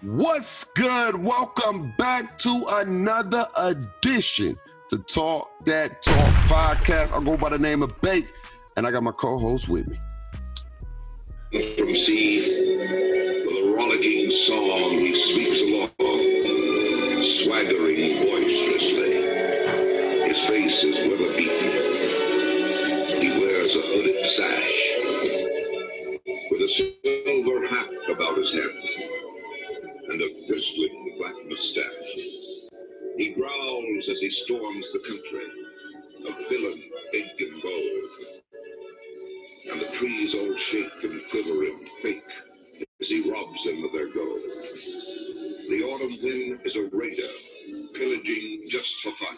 What's good? Welcome back to another edition to Dat Talk Podcast. I go by the name of Bake, and I got my co-host with me. From sea, with a rollicking song, he sweeps along, swaggering boisterously. His face is weather-beaten. He wears a hooded sash, with a silver hat about his head, and a bristling black mustache. He growls as he storms the country, a villain big and bold. And the trees all shake and quiver and quake as he robs them of their gold. The autumn wind is a raider, pillaging just for fun.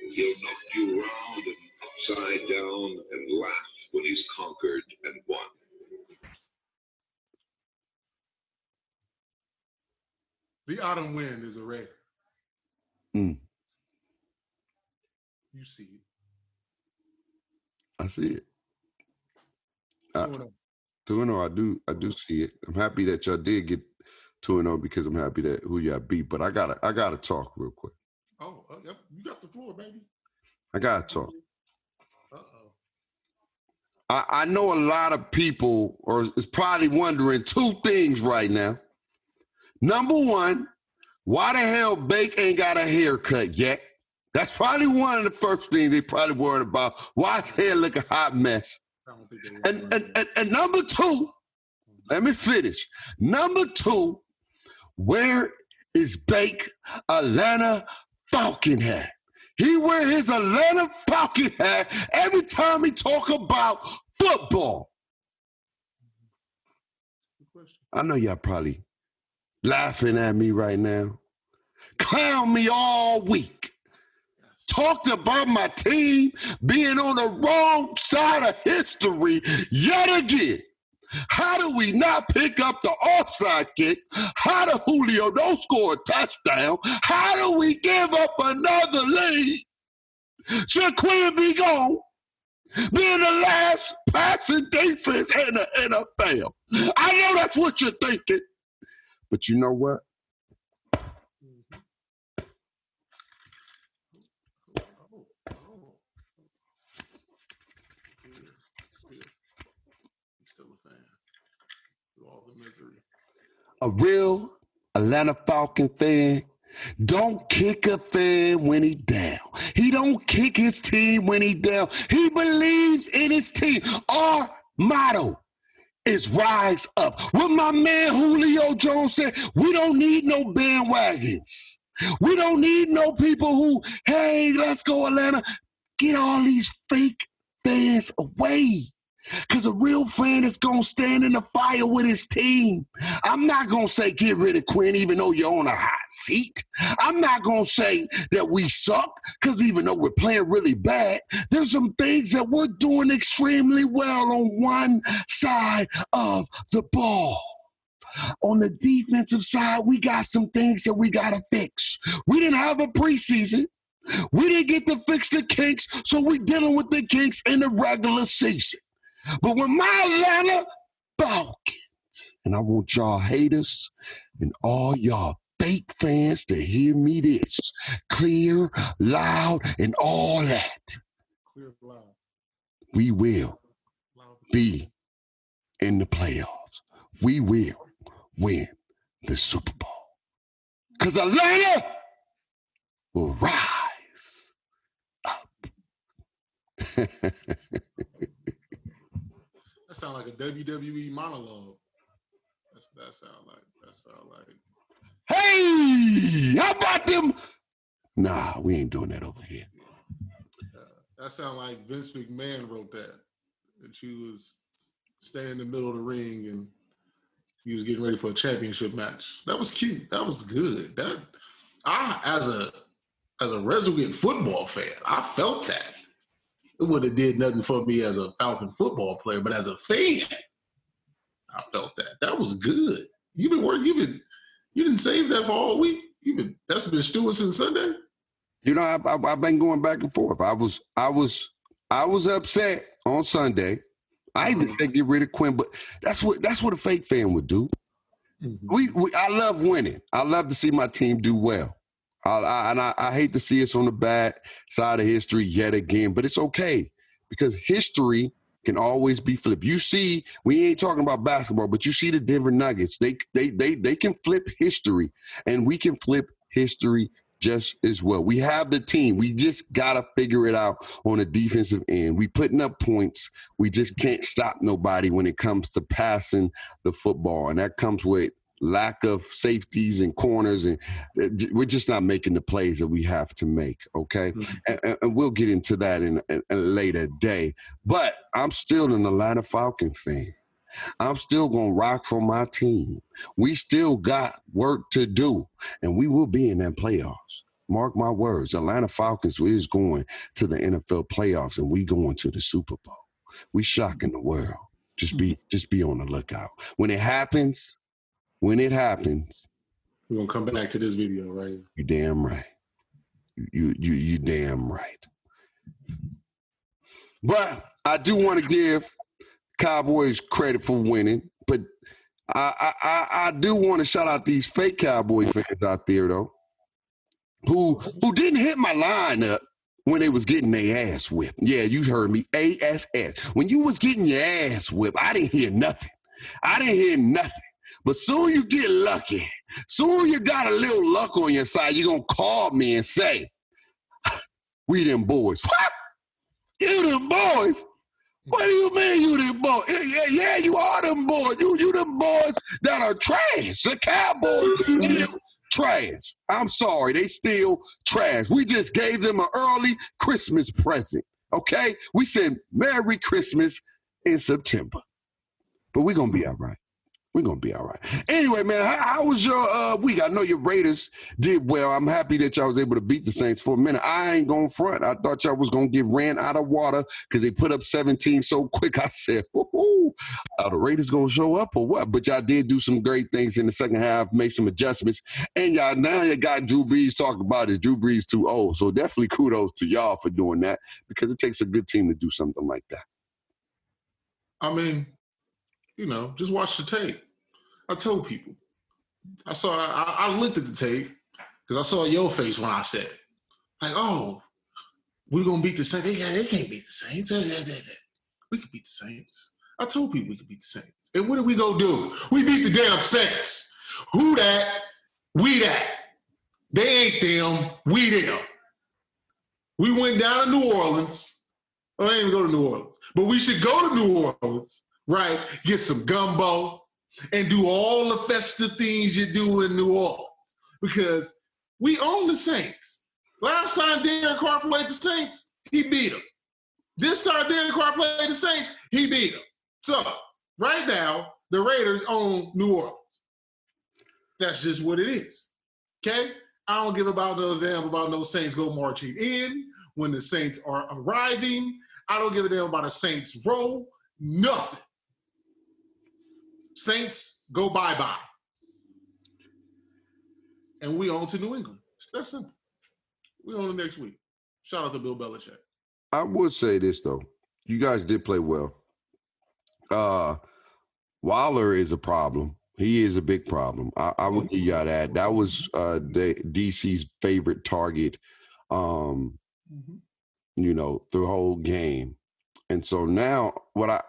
He'll knock you round and upside down and laugh when he's conquered and won. The autumn wind is a raider. You see it. I see it. 2-0. 2-0, I do see it. I'm happy that y'all did get 2-0 because I'm happy that who y'all beat. But I gotta talk real quick. Oh, yep. You got the floor, baby. I gotta talk. Uh-oh. I know a lot of people is probably wondering two things right now. Number one, why the hell Bake ain't got a haircut yet? That's probably one of the first things they probably worried about. Why his hair look a hot mess? And number two, let me finish. Number two, where is Bake Atlanta Falcon hat? He wear his Atlanta Falcon hat every time he talk about football. I know y'all probably laughing at me right now. Clown me all week. Talked about my team being on the wrong side of history yet again. How do we not pick up the offside kick? How do Julio don't score a touchdown? How do we give up another lead? Should Quinn be gone? Being the last passing defense in the NFL. I know that's what you're thinking. But you know what? A real Atlanta Falcon fan don't kick a fan when he down. He don't kick his team when he down. He believes in his team. Our motto is rise up. What my man Julio Jones said, we don't need no bandwagons. We don't need no people who, hey, let's go Atlanta. Get all these fake fans away. Because a real fan is going to stand in the fire with his team. I'm not going to say get rid of Quinn even though you're on a hot seat. I'm not going to say that we suck because even though we're playing really bad, there's some things that we're doing extremely well on one side of the ball. On the defensive side, we got some things that we got to fix. We didn't have a preseason. We didn't get to fix the kinks, so we're dealing with the kinks in the regular season. But when my Atlanta Falcons, and I want y'all haters and all y'all fake fans to hear me this, clear, loud, and all that. Clear, loud. We will be in the playoffs. We will win the Super Bowl. Because Atlanta will rise up. That sounds like a WWE monologue. That sound like. Hey, how about them? Nah, we ain't doing that over here. That sound like Vince McMahon wrote that. And she was standing in the middle of the ring and he was getting ready for a championship match. That was cute. That was good. As a resident football fan, I felt that. It wouldn't have did nothing for me as a Falcon football player, but as a fan, I felt that. That was good. You've been working. You didn't save that for all week. That's been stewing since Sunday. You know, I've been going back and forth. I was upset on Sunday. I even said get rid of Quinn, but that's what a fake fan would do. I love winning. I love to see my team do well. I hate to see us on the bad side of history yet again, but it's okay because history can always be flipped. You see, we ain't talking about basketball, but you see the Denver Nuggets. They can flip history, and we can flip history just as well. We have the team. We just got to figure it out on the defensive end. We putting up points. We just can't stop nobody when it comes to passing the football, and that comes with lack of safeties and corners, and we're just not making the plays that we have to make, okay? And we'll get into that in a later day. But I'm still an Atlanta Falcon fan. I'm still going to rock for my team. We still got work to do, and we will be in that playoffs. Mark my words, Atlanta Falcons is going to the NFL playoffs, and we going to the Super Bowl. We shocking the world. Just be on the lookout. When it happens, we're going to come back to this video, right? You damn right. You damn right. But I do want to give Cowboys credit for winning, but I do want to shout out these fake Cowboy fans out there, though, who didn't hit my lineup when they was getting their ass whipped. Yeah, you heard me, ASS. When you was getting your ass whipped, I didn't hear nothing. But soon you get lucky. Soon you got a little luck on your side. You're going to call me and say, we them boys. What? You them boys? What do you mean you them boys? Yeah, you are them boys. You them boys that are trash. The Cowboys still trash. I'm sorry. They still trash. We just gave them an early Christmas present, okay? We said Merry Christmas in September. But we're going to be all right. We're going to be all right. Anyway, man, how was your week? I know your Raiders did well. I'm happy that y'all was able to beat the Saints for a minute. I ain't going front. I thought y'all was going to get ran out of water because they put up 17 so quick. I said, are the Raiders going to show up or what? But y'all did do some great things in the second half, make some adjustments. And now you got Drew Brees talking about it. Drew Brees too old. So definitely kudos to y'all for doing that because it takes a good team to do something like that. I mean, just watch the tape. I told people. I looked at the tape because I saw your face when I said it. Like, oh, we're going to beat the Saints. They can't beat the Saints. We can beat the Saints. I told people we could beat the Saints. And what did we go do? We beat the damn Saints. Who that? We that. They ain't them. We them. We went down to New Orleans. I didn't even go to New Orleans. But we should go to New Orleans. Right, get some gumbo and do all the festive things you do in New Orleans because we own the Saints. Last time Derek Carr played the Saints, he beat them. This time Derek Carr played the Saints, he beat them. So right now, the Raiders own New Orleans. That's just what it is. Okay? I don't give about no Saints go marching in when the Saints are arriving. I don't give a damn about a Saints roll. Nothing. Saints go bye-bye. And we on to New England. It's that simple. We on the next week. Shout out to Bill Belichick. I would say this, though. You guys did play well. Waller is a problem. He is a big problem. I would give y'all that. That was DC's favorite target, the whole game. And so now what I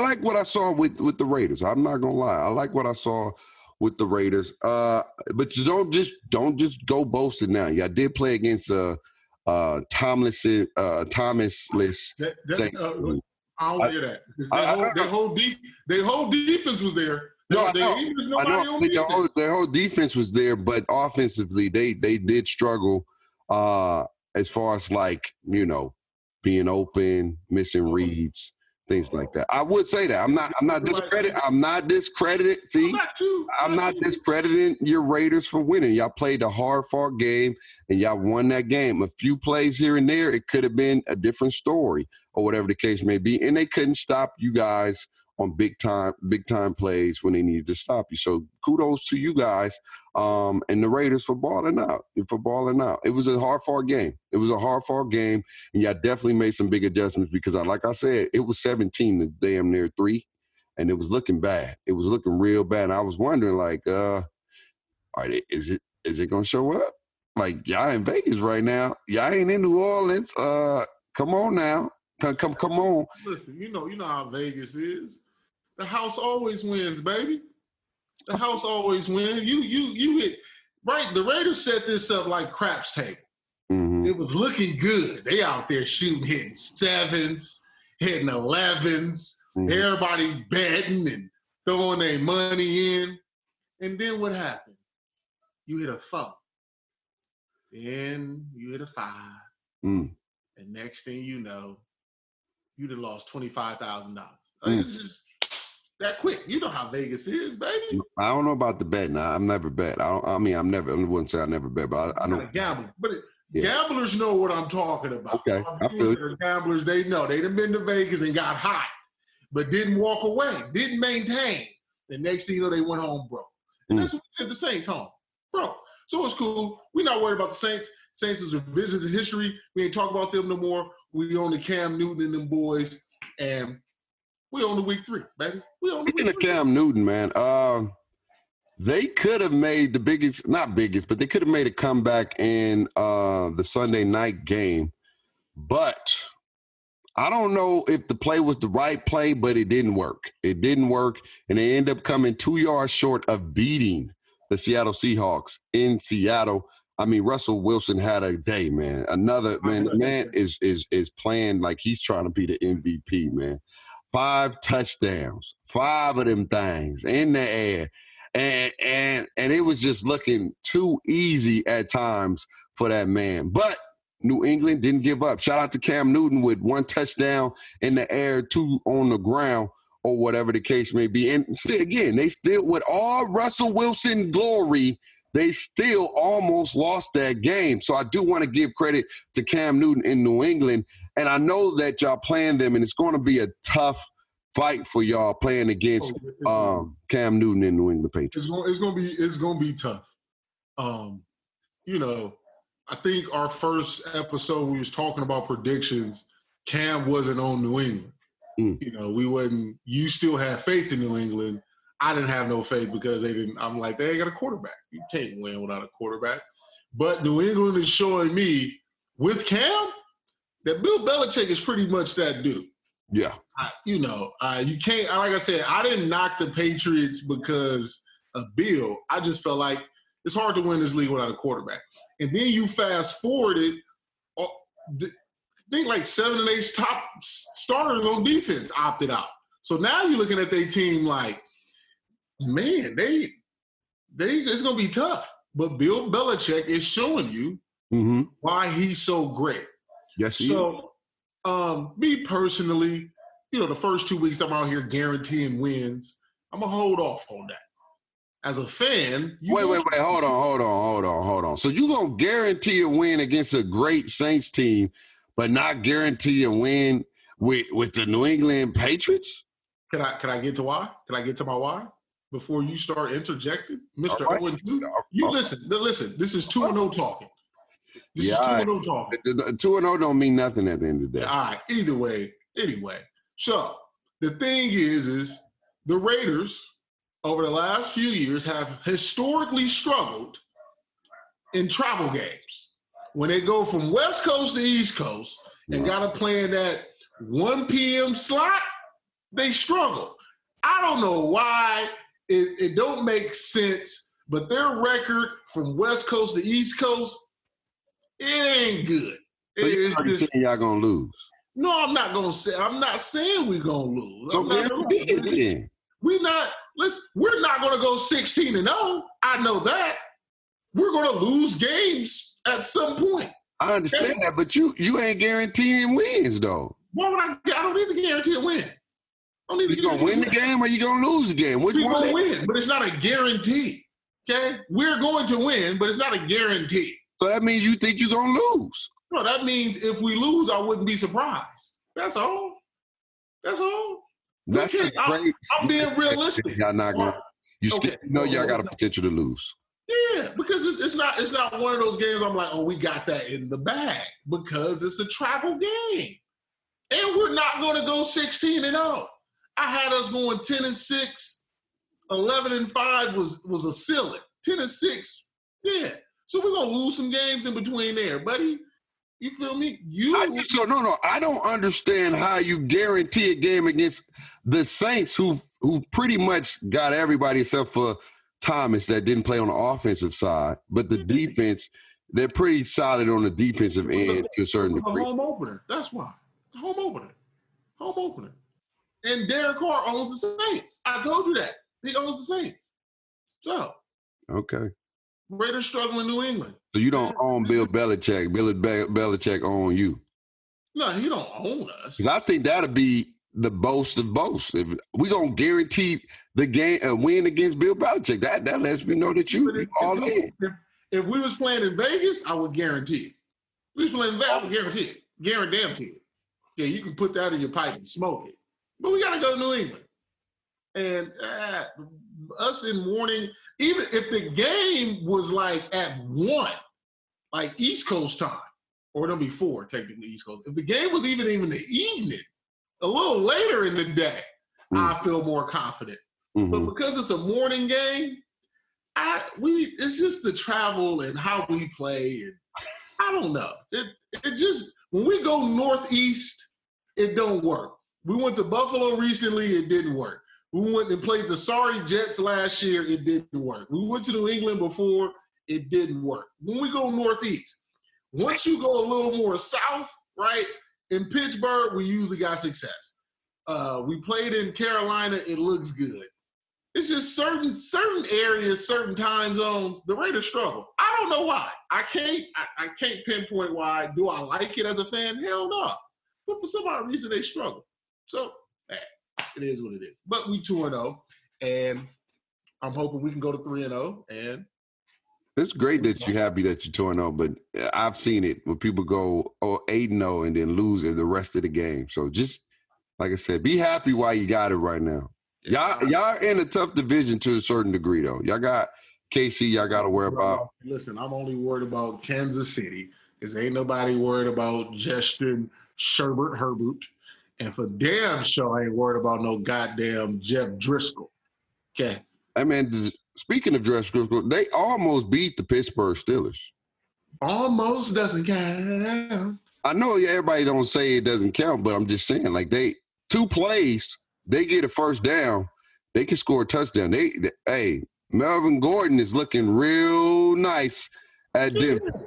like what I saw with the Raiders. I'm not gonna lie. I like what I saw with the Raiders. But you don't just go boasting now. Y'all did play against Thomasless Saints. I don't hear that. Their whole defense was there. Their whole defense was there, but offensively they did struggle as far as being open, missing reads, things like that. I would say that. I'm not discrediting. See, I'm not discrediting your Raiders for winning. Y'all played a hard-fought game, and y'all won that game. A few plays here and there, it could have been a different story or whatever the case may be, and they couldn't stop you guys on big time plays when they needed to stop you. So kudos to you guys and the Raiders for balling out. It was a hard-fought game. And y'all definitely made some big adjustments because, like I said, it was 17 to damn near 3. and it was looking bad. It was looking real bad. And I was wondering, like, is it gonna show up? Like, y'all in Vegas right now. Y'all ain't in New Orleans. Come on now. Come on. Listen, you know how Vegas is. The house always wins, baby. The house always wins. You hit right. The Raiders set this up like craps table. Mm-hmm. It was looking good. They out there hitting 7s, hitting 11s. Mm-hmm. Everybody betting and throwing their money in. And then what happened? You hit a 4. Then you hit a 5. Mm. And next thing you know, you done lost $25,000. It's just that quick. You know how Vegas is, baby. I don't know about the bet. Now, I've never bet. I wouldn't say I never bet, but I know. Gamble. But gamblers know what I'm talking about. Okay, I feel it. Gamblers, they know. They done been to Vegas and got hot, but didn't walk away, didn't maintain. The next thing you know, they went home broke. And that's what we did the Saints home. Broke. So it's cool. We're not worried about the Saints. Saints is revisions in history. We ain't talk about them no more. We own the Cam Newton and them boys, and we on the week 3, baby. We on the Speaking of Cam Newton, man, they could have made the biggest, not biggest, but they could have made a comeback in the Sunday night game. But I don't know if the play was the right play, but it didn't work. It didn't work, and they ended up coming 2 yards short of beating the Seattle Seahawks in Seattle. I mean, Russell Wilson had a day, man. The man is playing like he's trying to be the MVP, man. 5 touchdowns, 5 of them things in the air. And it was just looking too easy at times for that man. But New England didn't give up. Shout out to Cam Newton with 1 touchdown in the air, 2 on the ground, or whatever the case may be. And still, again, they still, with all Russell Wilson glory, they still almost lost that game. So I do want to give credit to Cam Newton in New England. And I know that y'all playing them, and it's going to be a tough fight for y'all playing against Cam Newton and New England Patriots. It's gonna be tough. I think our first episode we was talking about predictions. Cam wasn't on New England. We wasn't. You still have faith in New England. I didn't have no faith because they didn't. I'm like, they ain't got a quarterback. You can't win without a quarterback. But New England is showing me with Cam that Bill Belichick is pretty much that dude. Yeah. You can't, like I said, I didn't knock the Patriots because of Bill. I just felt like it's hard to win this league without a quarterback. And then you fast forwarded, I think like 7 of 8 top starters on defense opted out. So now you're looking at their team like, man, it's going to be tough. But Bill Belichick is showing you why he's so great. Yes, he is. Me personally, the first 2 weeks I'm out here guaranteeing wins. I'm going to hold off on that. As a fan, wait, hold on. So you going to guarantee a win against a great Saints team, but not guarantee a win with the New England Patriots? Can I get to why? Can I get to my why before you start interjecting? Mr. Right. 0-2? You listen, this is 2-0 talking. This is 2-0 talking. 2-0 don't mean nothing at the end of the day. All right. Either way, anyway. So the thing is the Raiders over the last few years have historically struggled in travel games. When they go from West Coast to East Coast and got to play in that 1 p.m. slot, they struggle. I don't know why. It don't make sense, but their record from West Coast to East Coast, it ain't good. So you're already saying y'all going to lose? No, I'm not saying we're going to lose. So we're not going to go 16-0. I know that. We're going to lose games at some point. I understand that, but you ain't guaranteeing wins, though. Why would I don't need to guarantee a win. You going to win the game or you going to lose the game? Which one? We're going to win, but it's not a guarantee. Okay? We're going to win, but it's not a guarantee. So that means you think you're going to lose. No, that means if we lose, I wouldn't be surprised. That's all. That's all. That's great. I'm being realistic. Y'all not going. Y'all got a potential to lose. Yeah, because it's not one of those games I'm like, oh, we got that in the bag, because it's a travel game. And we're not going to go 16-0. I had us going 10-6, 11-5 was a ceiling. 10-6, yeah. So we're gonna lose some games in between there, buddy. You feel me? I don't understand how you guarantee a game against the Saints, who pretty much got everybody except for Thomas that didn't play on the offensive side, but the defense, they're pretty solid on the defensive end to a certain degree. Home opener. That's why. Home opener. And Derek Carr owns the Saints. I told you that. He owns the Saints. So. Okay. Raiders struggle in New England. So you don't own Bill Belichick. Belichick own you. No, he don't own us. Because I think that'll be the boast of boasts. If we gonna guarantee the game a win against Bill Belichick, that lets me know that you all in. If we was playing in Vegas, I would guarantee it. If we was playing in Vegas, I would guarantee it. Guarantee it. Yeah, you can put that in your pipe and smoke it. But we gotta go to New England. And us in morning, even if the game was like at 1, like East Coast time, or it'll be 4, technically East Coast. If the game was even the evening, a little later in the day, I feel more confident. Mm-hmm. But because it's a morning game, it's just the travel and how we play, and I don't know. It just, when we go northeast, it don't work. We went to Buffalo recently, it didn't work. We went and played the sorry Jets last year, it didn't work. We went to New England before, it didn't work. When we go northeast, once you go a little more south, right, in Pittsburgh, we usually got success. We played in Carolina, it looks good. It's just certain areas, certain time zones, the Raiders struggle. I don't know why. I can't pinpoint why. Do I like it as a fan? Hell no. But for some odd reason, they struggle. So, it is what it is. But we 2-0, and I'm hoping we can go to 3-0. And it's great that you're happy that you're 2-0, but I've seen it when people go 8-0 and then lose the rest of the game. So just like I said, be happy while you got it right now. Y'all in a tough division to a certain degree, though. Y'all got KC, y'all got to worry about. Listen, I'm only worried about Kansas City because ain't nobody worried about Justin Herbert. And for damn sure, I ain't worried about no goddamn Jeff Driscoll. Okay. I mean, speaking of Driscoll, they almost beat the Pittsburgh Steelers. Almost doesn't count. I know everybody don't say it doesn't count, but I'm just saying, like, 2 plays, they get a first down, they can score a touchdown. Melvin Gordon is looking real nice at Denver.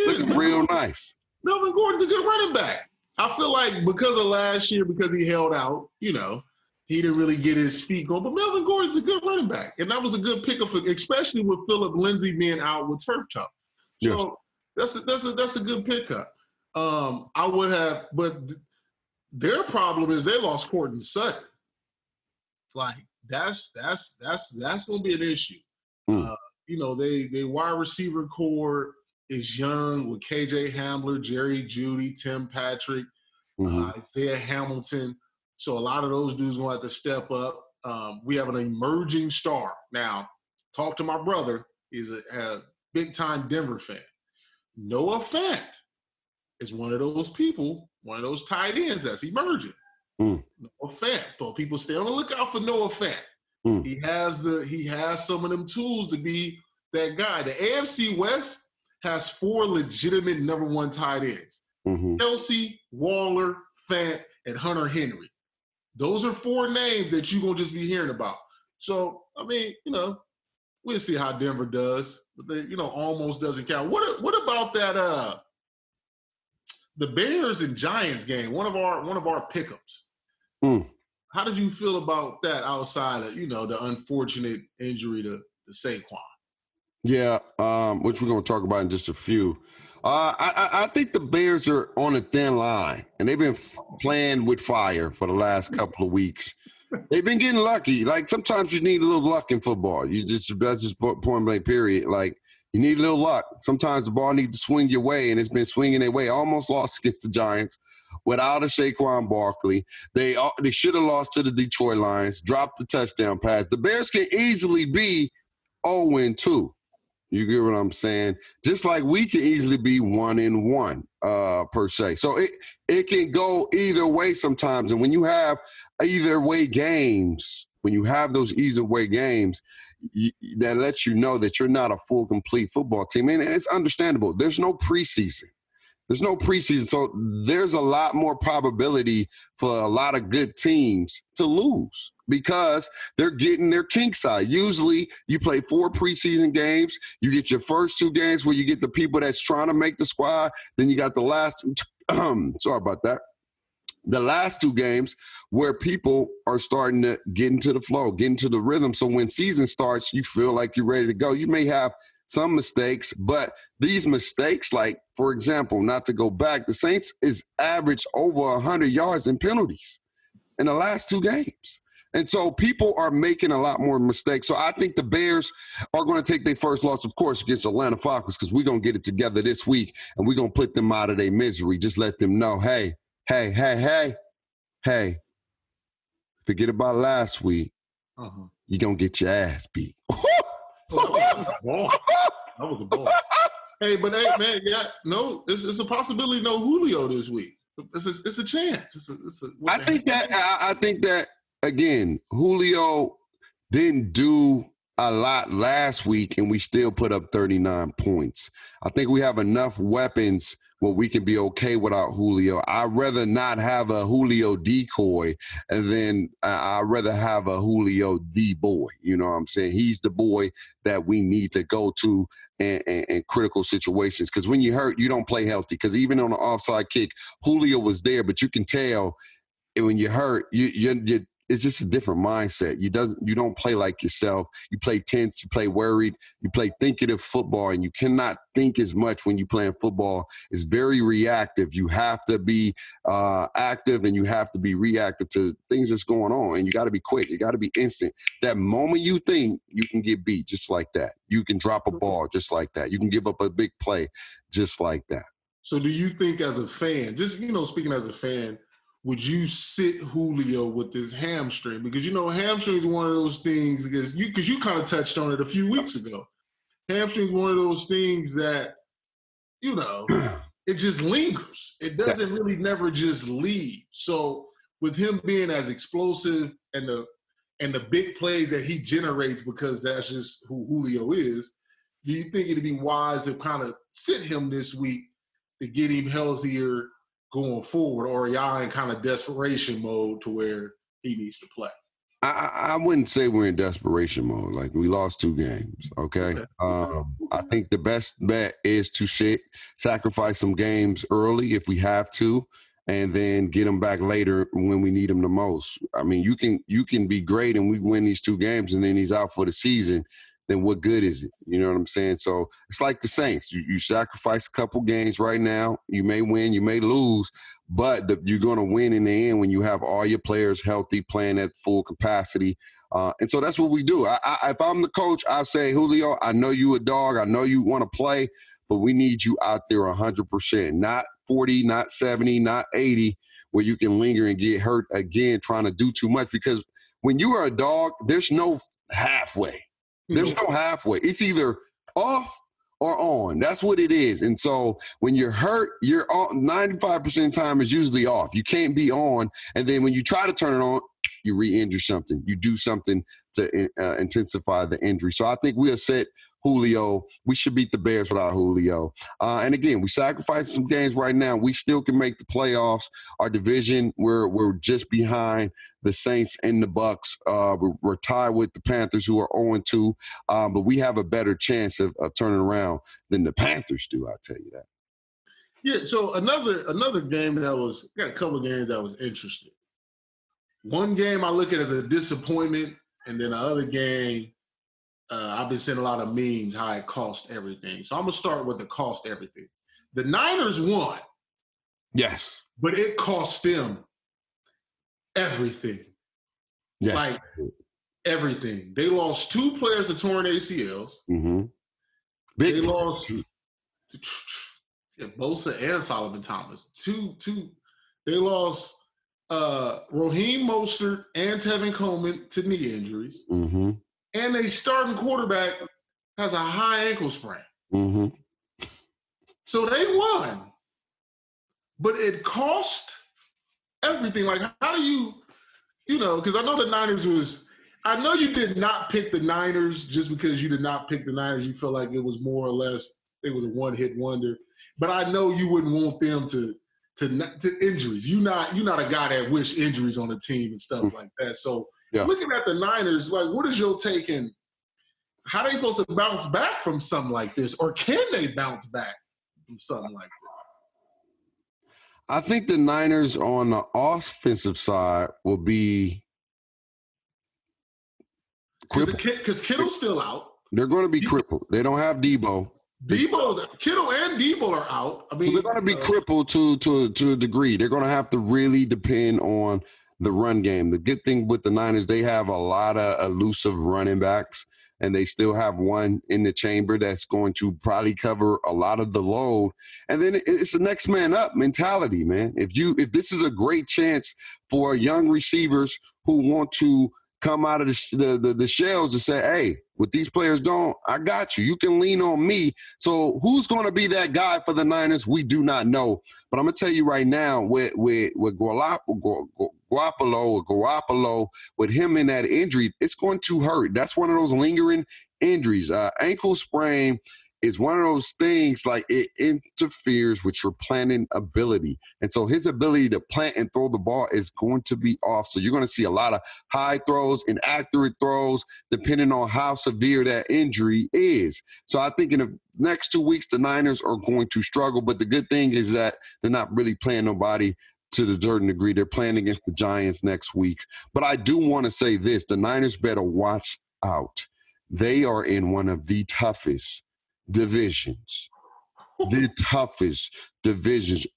Looking real nice. Melvin Gordon's a good running back. I feel like because of last year, because he held out, he didn't really get his feet going. But Melvin Gordon's a good running back. And that was a good pickup, especially with Philip Lindsay being out with turf toe. So yes. that's a good pickup. I would have, but their problem is they lost Courtland Sutton. Like that's gonna be an issue. They wide receiver core is young with KJ Hamler, Jerry Jeudy, Tim Patrick, Isaiah Hamilton. So a lot of those dudes going to have to step up. We have an emerging star. Now, talk to my brother. He's a big-time Denver fan. Noah Fant is one of those people, one of those tight ends that's emerging. Noah Fant. So people stay on the lookout for Noah Fant. He has some of them tools to be that guy. The AFC West has 4 legitimate number 1 tight ends. Kelsey, Waller, Fant, and Hunter Henry. Those are 4 names that you're going to just be hearing about. So, I mean, we'll see how Denver does. But they, almost doesn't count. What about that the Bears and Giants game, one of our pickups? How did you feel about that outside of, the unfortunate injury to Saquon? Yeah, which we're going to talk about in just a few. I think the Bears are on a thin line, and they've been playing with fire for the last couple of weeks. They've been getting lucky. Like, sometimes you need a little luck in football. That's just point blank, period. Like, you need a little luck. Sometimes the ball needs to swing your way, and it's been swinging their way. Almost lost against the Giants without a Saquon Barkley. They should have lost to the Detroit Lions, dropped the touchdown pass. The Bears can easily be 0-2. You get what I'm saying? Just like we can easily be 1-1 per se. So it can go either way sometimes. And when you have either way games, when you have those either way games, that lets you know that you're not a full, complete football team. And it's understandable. There's no preseason. So there's a lot more probability for a lot of good teams to lose because they're getting their kink side. Usually you play 4 preseason games. You get your first 2 games where you get the people that's trying to make the squad. Then you got the last sorry about that. The last 2 games where people are starting to get into the flow, get into the rhythm. So when season starts, you feel like you're ready to go. You may have some mistakes, but these mistakes, like, for example, not to go back, the Saints is average over 100 yards in penalties in the last 2 games. And so people are making a lot more mistakes. So I think the Bears are going to take their first loss, of course, against Atlanta Falcons because we're going to get it together this week, and we're going to put them out of their misery. Just let them know, hey, forget about last week. You're going to get your ass beat. That was a ball. Hey, man, it's a possibility no Julio this week. It's a chance. I think that again, Julio didn't do a lot last week, and we still put up 39 points. I think we have enough weapons where we can be okay without Julio. I'd rather not have a Julio decoy, and then I'd rather have a Julio the boy. You know what I'm saying? He's the boy that we need to go to in critical situations. Because when you hurt, you don't play healthy. Because even on the offside kick, Julio was there, but you can tell when you hurt, it's just a different mindset. You don't play like yourself. You play tense. You play worried. You play thinkative football, and you cannot think as much when you're playing football. It's very reactive. You have to be active, and you have to be reactive to things that's going on. And you got to be quick. You got to be instant. That moment you think, you can get beat just like that. You can drop a ball just like that. You can give up a big play just like that. So do you think as a fan, just, speaking as a fan, would you sit Julio with this hamstring? Because, hamstring is one of those things, because you kind of touched on it a few weeks ago. Hamstring is one of those things that, it just lingers. It doesn't really never just leave. So with him being as explosive and the big plays that he generates, because that's just who Julio is, do you think it'd be wise to kind of sit him this week to get him healthier going forward, or are y'all in kind of desperation mode to where he needs to play? I wouldn't say we're in desperation mode. Like, we lost 2 games, okay? I think the best bet is to sacrifice some games early if we have to, and then get them back later when we need them the most. I mean, you can be great and we win these 2 games and then he's out for the season. Then what good is it? You know what I'm saying? So it's like the Saints. You sacrifice a couple games right now. You may win, you may lose, but you're going to win in the end when you have all your players healthy, playing at full capacity. And so that's what we do. If I'm the coach, I say, Julio, I know you a dog. I know you want to play, but we need you out there 100%. Not 40, not 70, not 80, where you can linger and get hurt again trying to do too much. Because when you are a dog, there's no halfway. There's no halfway. It's either off or on. That's what it is. And so when you're hurt, you're on. 95% of the time is usually off. You can't be on. And then when you try to turn it on, you re-injure something. You do something to intensify the injury. So I think we'll set Julio. We should beat the Bears without Julio. And again, we sacrificed some games right now. We still can make the playoffs. Our division, we're just behind the Saints and the Bucks. We're tied with the Panthers, who are 0-2. But we have a better chance of turning around than the Panthers do, I'll tell you that. Yeah, so another game got a couple of games that was interesting. One game I look at as a disappointment, and then the other game, I've been seeing a lot of memes how it cost everything. So I'm going to start with the cost everything. The Niners won. Yes. But it cost them everything. Yes. Like, everything. They lost 2 players to torn ACLs. Mm-hmm. They lost Bosa and Solomon Thomas. They lost Raheem Mostert and Tevin Coleman to knee injuries. Mm-hmm. And they starting quarterback has a high ankle sprain. Mm-hmm. So they won. But it cost everything. Like, how do you know, because I know the Niners I know you did not pick the Niners just because you did not pick the Niners. You feel like it was more or less, it was a one-hit wonder. But I know you wouldn't want them to injuries. You're not a guy that wish injuries on the team and stuff like that. So looking at the Niners, like, what is your take in how are they supposed to bounce back from something like this? Or can they bounce back from something like this? I think the Niners on the offensive side will be crippled. Because Kittle's still out. They're going to be crippled. They don't have Debo. Kittle and Debo are out. I mean, they're going to be crippled to a degree. They're going to have to really depend on the run game. The good thing with the Niners, they have a lot of elusive running backs, and they still have one in the chamber that's going to probably cover a lot of the load. And then it's the next man up mentality, man. If this is a great chance for young receivers who want to come out of the shells and say, hey, what these players don't, I got you. You can lean on me. So who's going to be that guy for the Niners? We do not know. But I'm going to tell you right now, with Garoppolo, with him in that injury, it's going to hurt. That's one of those lingering injuries. Ankle sprain is one of those things, like, it interferes with your planting ability. And so his ability to plant and throw the ball is going to be off. So you're going to see a lot of high throws, inaccurate throws, depending on how severe that injury is. So I think in the next 2 weeks, the Niners are going to struggle. But the good thing is that they're not really playing nobody to the certain degree. They're playing against the Giants next week. But I do want to say this. The Niners better watch out. They are in one of the toughest divisions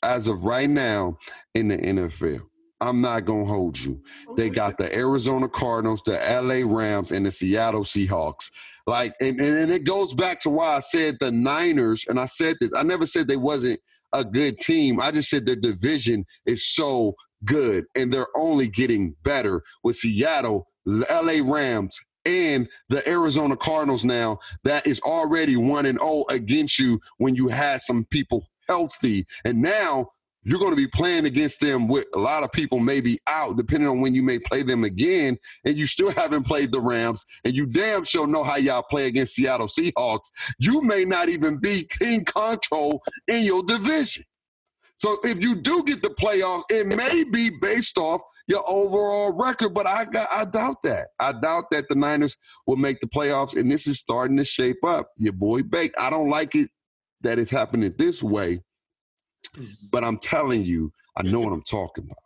as of right now in the NFL. I'm not going to hold you. They got the Arizona Cardinals, the LA Rams, and the Seattle Seahawks. Like, and it goes back to why I said the Niners, and I said this, I never said they wasn't a good team. I just said their division is so good, and they're only getting better with Seattle, LA Rams, and the Arizona Cardinals now that is already 1-0 against you when you had some people healthy. And now you're going to be playing against them with a lot of people maybe out, depending on when you may play them again. And you still haven't played the Rams, and you damn sure know how y'all play against Seattle Seahawks. You may not even be king control in your division. So if you do get the playoffs, it may be based off your overall record, but I doubt that. I doubt that the Niners will make the playoffs, and this is starting to shape up. Your boy Bake. I don't like it that it's happening this way, but I'm telling you, I know what I'm talking about.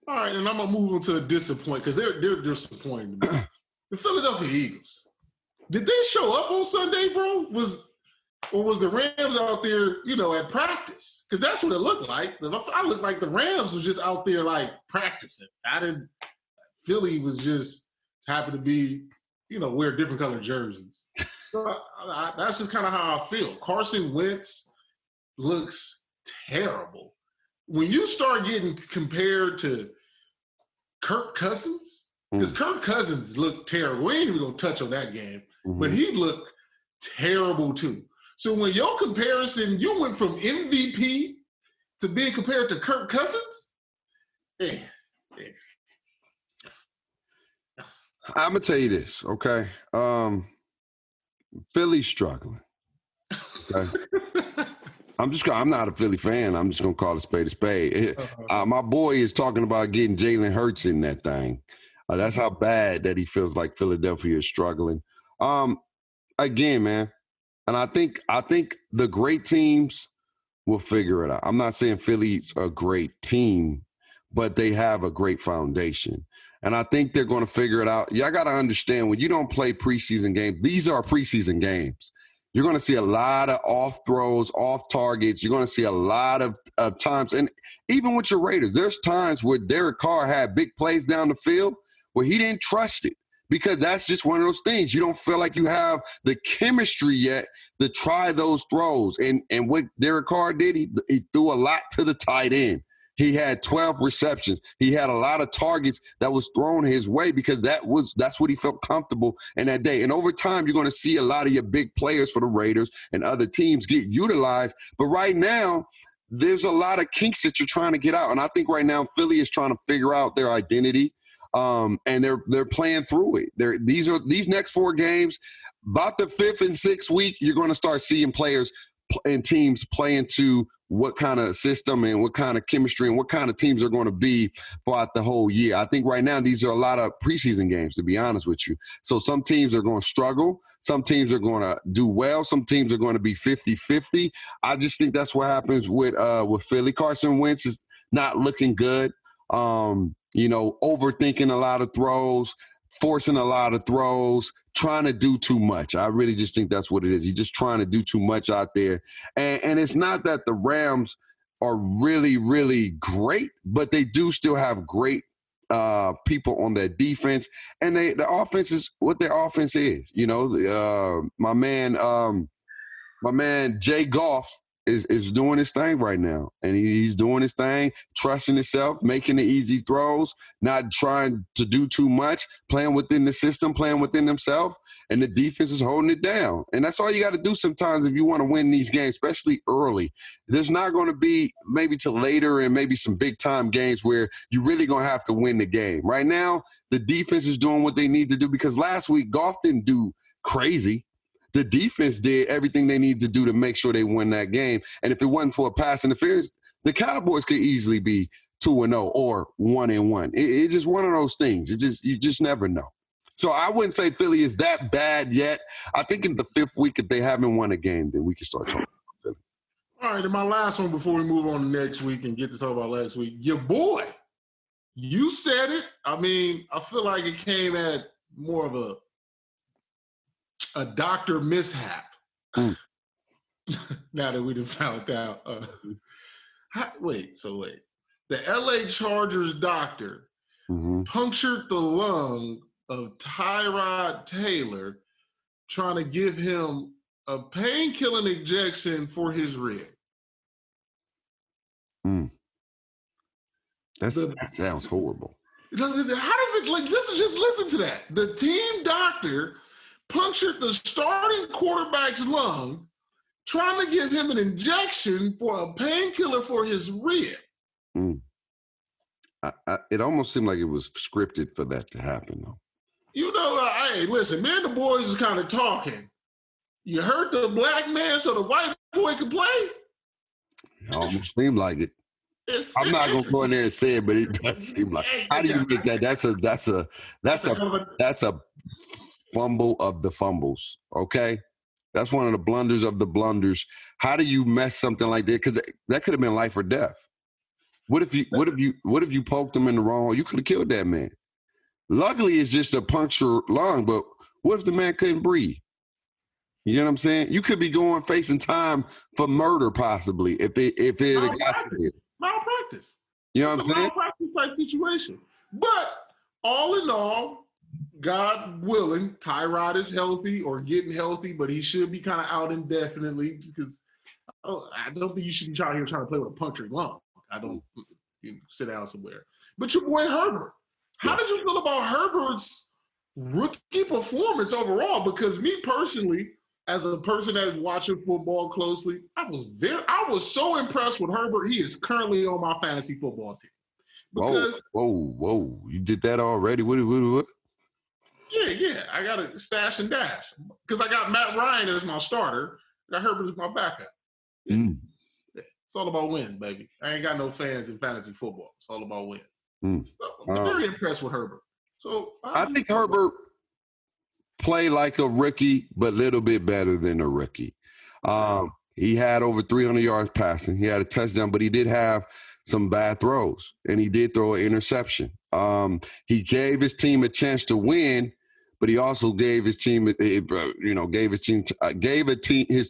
All right, and I'm going to move on to a disappointment, because they're disappointing me. The Philadelphia Eagles. Did they show up on Sunday, bro? Or was the Rams out there, at practice? Because that's what it looked like. I looked like the Rams was just out there, like, practicing. Philly was just happened to be, wear different colored jerseys. So that's just kind of how I feel. Carson Wentz looks terrible. When you start getting compared to Kirk Cousins, because Kirk Cousins looked terrible. We ain't even going to touch on that game, but he looked terrible too. So when your comparison, you went from MVP to being compared to Kirk Cousins? I'm going to tell you this, okay? Philly's struggling, okay? I'm not a Philly fan. I'm just going to call a spade a spade. My boy is talking about getting Jalen Hurts in that thing. That's how bad that he feels like Philadelphia is struggling. Again, man, and I think the great teams will figure it out. I'm not saying Philly's a great team, but they have a great foundation. And I think they're going to figure it out. Y'all got to understand, when you don't play preseason games, these are preseason games. You're going to see a lot of off throws, off targets. You're going to see a lot of times. And even with your Raiders, there's times where Derek Carr had big plays down the field where he didn't trust it. Because that's just one of those things. You don't feel like you have the chemistry yet to try those throws. And what Derek Carr did, he threw a lot to the tight end. He had 12 receptions. He had a lot of targets that was thrown his way because that's what he felt comfortable in that day. And over time, you're going to see a lot of your big players for the Raiders and other teams get utilized. But right now, there's a lot of kinks that you're trying to get out. And I think right now Philly is trying to figure out their identity. And they're playing through it. These next 4 games, about the 5th and 6th week, you're going to start seeing players and teams play into what kind of system and what kind of chemistry and what kind of teams are going to be throughout the whole year. I think right now these are a lot of preseason games, to be honest with you. So some teams are going to struggle. Some teams are going to do well. Some teams are going to be 50-50. I just think that's what happens with Philly. Carson Wentz is not looking good. Overthinking a lot of throws, forcing a lot of throws, trying to do too much. I really just think that's what it is. He's just trying to do too much out there. And it's not that the Rams are really, really great, but they do still have great people on their defense. And the offense is what their offense is. My man Jay Goff is doing his thing right now. And he's doing his thing, trusting himself, making the easy throws, not trying to do too much, playing within the system, playing within himself, and the defense is holding it down. And that's all you got to do sometimes if you want to win these games, especially early. There's not going to be maybe till later and maybe some big-time games where you're really going to have to win the game. Right now, the defense is doing what they need to do because last week Goff didn't do crazy. The defense did everything they needed to do to make sure they win that game. And if it wasn't for a pass interference, the Cowboys could easily be 2-0 or 1-1. It's just one of those things. You just never know. So I wouldn't say Philly is that bad yet. I think in the 5th week, if they haven't won a game, then we can start talking about Philly. All right, and my last one before we move on to next week and get to talk about last week. Your boy, you said it. I mean, I feel like it came at more of a doctor mishap. Now that we done found out. Wait. The LA Chargers doctor punctured the lung of Tyrod Taylor trying to give him a pain-killing injection for his rib. That sounds horrible. How does it, just listen to that. The team doctor punctured the starting quarterback's lung, trying to give him an injection for a painkiller for his rib. It almost seemed like it was scripted for that to happen, though. Hey, listen, me and the boys is kind of talking. You hurt the black man so the white boy could play? It almost seemed like it. I'm not gonna go in there and say it, but it does seem like. How do you make that? That's a fumble of the fumbles, okay? That's one of the blunders of the blunders. How do you mess something like that? Because that could have been life or death. What if you poked him in the wrong? You could have killed that man. Luckily, it's just a punctured lung, but what if the man couldn't breathe? You know what I'm saying? You could be facing time for murder possibly if it had got to it. Malpractice. You know what I'm saying? Malpractice type situation. But all in all, God willing, Tyrod is healthy or getting healthy, but he should be kind of out indefinitely because I don't think you should be trying to play with a punctured lung. I don't sit down somewhere. But your boy Herbert, how did you feel about Herbert's rookie performance overall? Because me personally, as a person that is watching football closely, I was so impressed with Herbert. He is currently on my fantasy football team. Because, whoa! You did that already? What? Yeah. I got to stash and dash because I got Matt Ryan as my starter. I got Herbert as my backup. Yeah. It's all about wins, baby. I ain't got no fans in fantasy football. It's all about wins. So I'm very impressed with Herbert. So I think Herbert played like a rookie, but a little bit better than a rookie. He had over 300 yards passing. He had a touchdown, but he did have some bad throws, and he did throw an interception. He gave his team a chance to win, but he also gave his team, his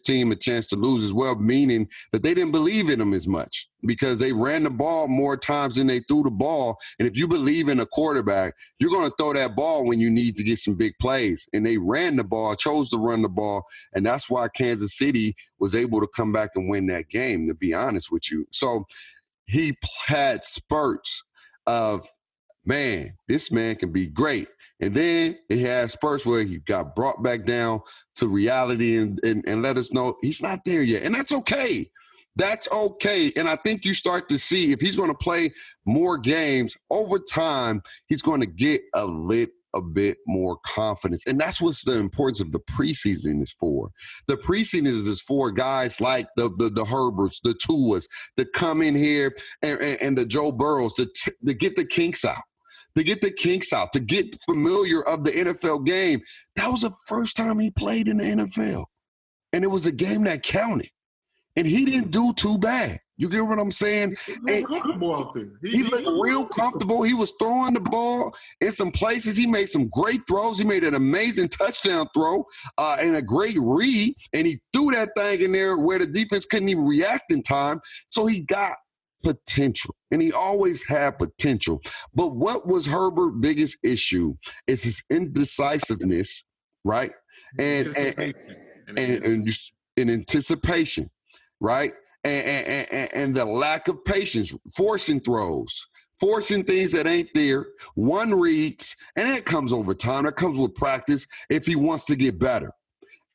team a chance to lose as well, meaning that they didn't believe in him as much because they ran the ball more times than they threw the ball. And if you believe in a quarterback, you're going to throw that ball when you need to get some big plays. And they ran the ball, chose to run the ball, and that's why Kansas City was able to come back and win that game, to be honest with you. So he had spurts of, man, this man can be great. And then he had spurts where he got brought back down to reality and let us know he's not there yet. And that's okay. That's okay. And I think you start to see if he's going to play more games over time, he's going to get a bit more confidence. And that's what's the importance of the preseason is for. The preseason is for guys like the Herberts, the Tuas, to come in here and the Joe Burrows to get the kinks out. To get familiar of the NFL game. That was the first time he played in the NFL. And it was a game that counted. And he didn't do too bad. You get what I'm saying? He looked real comfortable. He was throwing the ball in some places. He made some great throws. He made an amazing touchdown throw and a great read. And he threw that thing in there where the defense couldn't even react in time. So he got potential. And he always had potential. But what was Herbert's biggest issue is his indecisiveness, right? And anticipation, right? And the lack of patience, forcing throws, forcing things that ain't there, one reads, and that comes over time. That comes with practice if he wants to get better.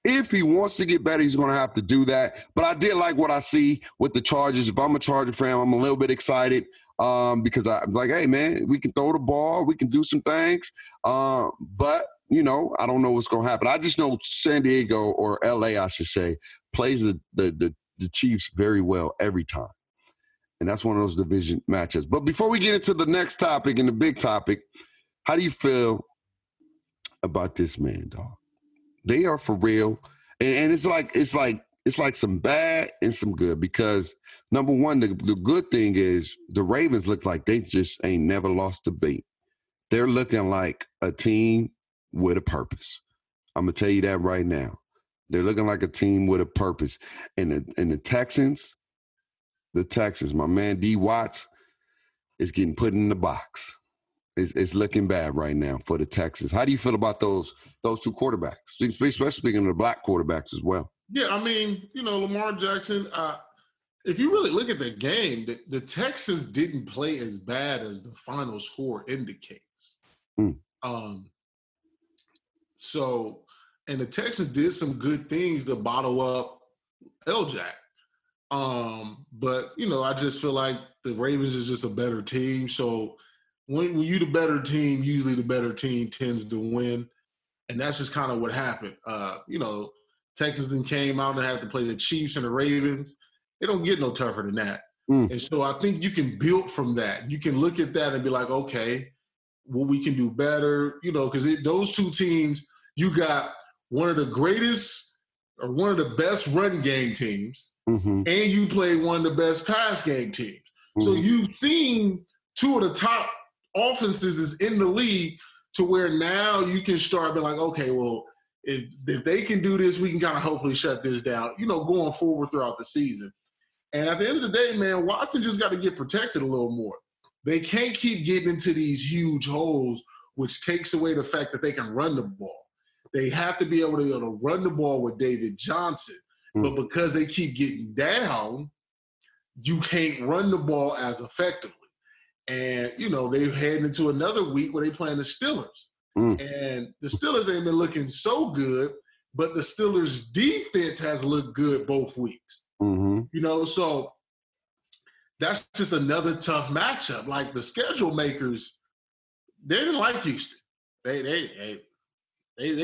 If he wants to get better, he's going to have to do that. But I did like what I see with the Chargers. If I'm a Charger fan, I'm a little bit excited because I'm like, hey, man, we can throw the ball. We can do some things. But, you know, I don't know what's going to happen. I just know San Diego, or L.A., I should say, plays the Chiefs very well every time. And that's one of those division matches. But before we get into the next topic and the big topic, how do you feel about this man, dog? They are for real. And it's like some bad and some good because, number one, the good thing is the Ravens look like they just ain't never lost a beat. They're looking like a team with a purpose. I'm going to tell you that right now. They're looking like a team with a purpose. And the Texans, my man D. Watts is getting put in the box. It's looking bad right now for the Texans. How do you feel about those two quarterbacks, especially speaking of the black quarterbacks as well? Yeah, I mean, you know, Lamar Jackson, if you really look at the game, the Texans didn't play as bad as the final score indicates. So, and the Texans did some good things to bottle up L-Jack. But, you know, I just feel like the Ravens is just a better team. So when you're the better team, usually the better team tends to win. And that's just kind of what happened. You know, Texans then came out and had to play the Chiefs and the Ravens. It don't get no tougher than that. And so I think you can build from that. You can look at that and be like, okay, well, we can do better. You know, because those two teams, you got one of the greatest or one of the best run game teams, and you play one of the best pass game teams. So you've seen two of the top offenses is in the league to where now you can start being like, okay, well, if they can do this, we can kind of hopefully shut this down, you know, going forward throughout the season. And at the end of the day, man, Watson just got to get protected a little more. They can't keep getting into these huge holes, which takes away the fact that they can run the ball. They have to be able to run the ball with David Johnson. But because they keep getting down, you can't run the ball as effectively. And, you know, they're heading into another week where they playing the Steelers. And the Steelers ain't been looking so good, but the Steelers' defense has looked good both weeks. You know, so that's just another tough matchup. Like the schedule makers, they didn't like Houston. They